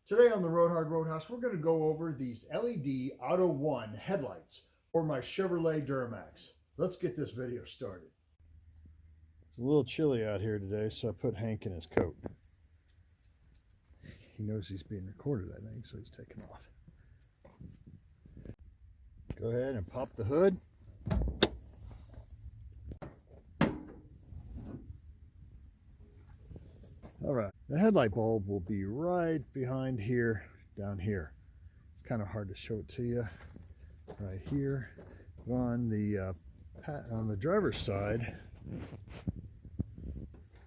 Today on the Roadhouse, we're going to go over these LED Autoone headlights for my Chevrolet Duramax. Let's get this video started. It's a little chilly out here today, so I put Hank in his coat. He knows he's being recorded, I think, so he's taking off. Go ahead and pop the hood. All right, the headlight bulb will be right behind here, down here. It's kind of hard to show it to you. Right here, on the driver's side,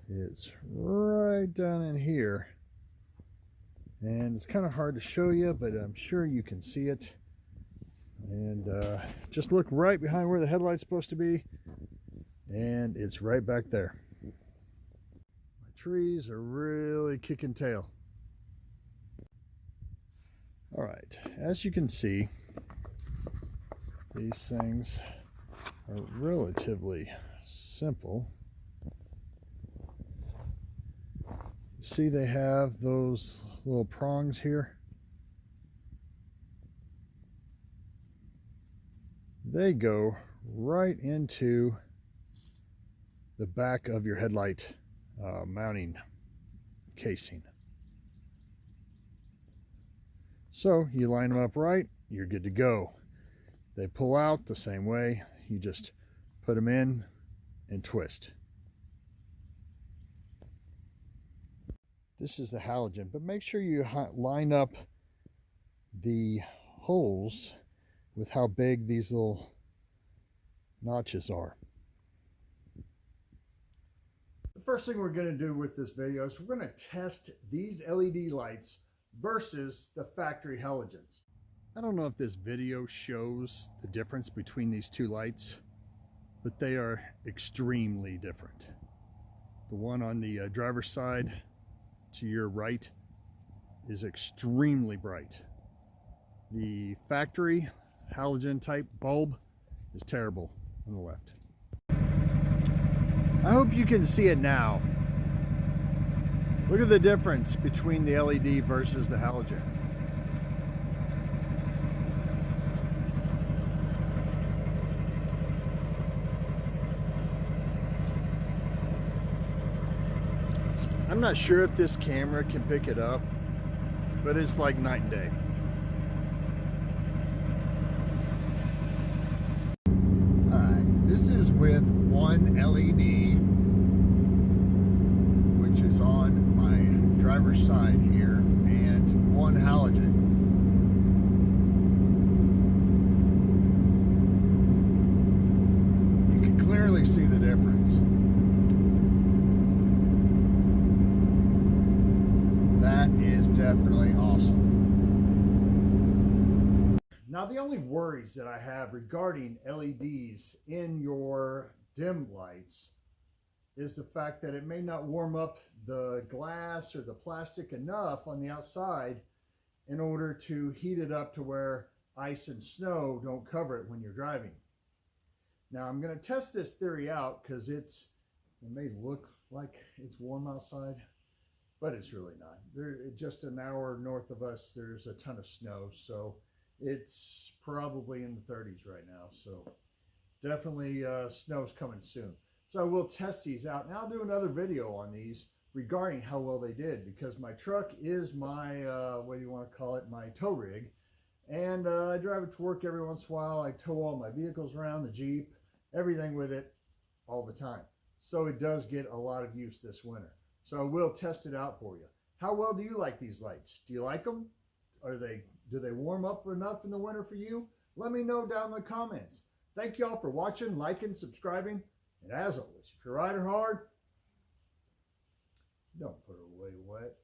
it's right down in here, and it's kind of hard to show you, but I'm sure you can see it. And just look right behind where the headlight's supposed to be, and it's right back there. Trees are really kicking tail. All right, as you can see, these things are relatively simple. You see they have those little prongs here. They go right into the back of your headlight mounting casing. So you line them up right, you're good to go. They pull out the same way. You just put them in and twist. This is the halogen, but make sure you line up the holes with how big these little notches are. The first thing we're going to do with this video is we're going to test these LED lights versus the factory halogens. I don't know if this video shows the difference between these two lights, but they are extremely different. The one on the driver's side to your right is extremely bright. The factory halogen type bulb is terrible on the left. I hope you can see it now. Look at the difference between the LED versus the halogen. I'm not sure if this camera can pick it up, but it's like night and day. This is with one LED, which is on my driver's side here, and one halogen. You can clearly see the difference. That is definitely awesome. Now, the only worries that I have regarding LEDs in your dim lights is the fact that it may not warm up the glass or the plastic enough on the outside in order to heat it up to where ice and snow don't cover it when you're driving. Now, I'm going to test this theory out because it may look like it's warm outside, but it's really not. Just an hour north of us, there's a ton of snow, so it's probably in the 30s right now, so definitely snow's coming soon. So I will test these out, and I'll do another video on these regarding how well they did, because my truck is my, what do you want to call it, my tow rig, and I drive it to work every once in a while. I tow all my vehicles around, the Jeep, everything with it all the time. So it does get a lot of use this winter. So I will test it out for you. How well do you like these lights? Do you like them? Do they warm up enough in the winter for you? Let me know down in the comments. Thank you all for watching, liking, subscribing, and as always, if you're riding hard, don't put it away wet.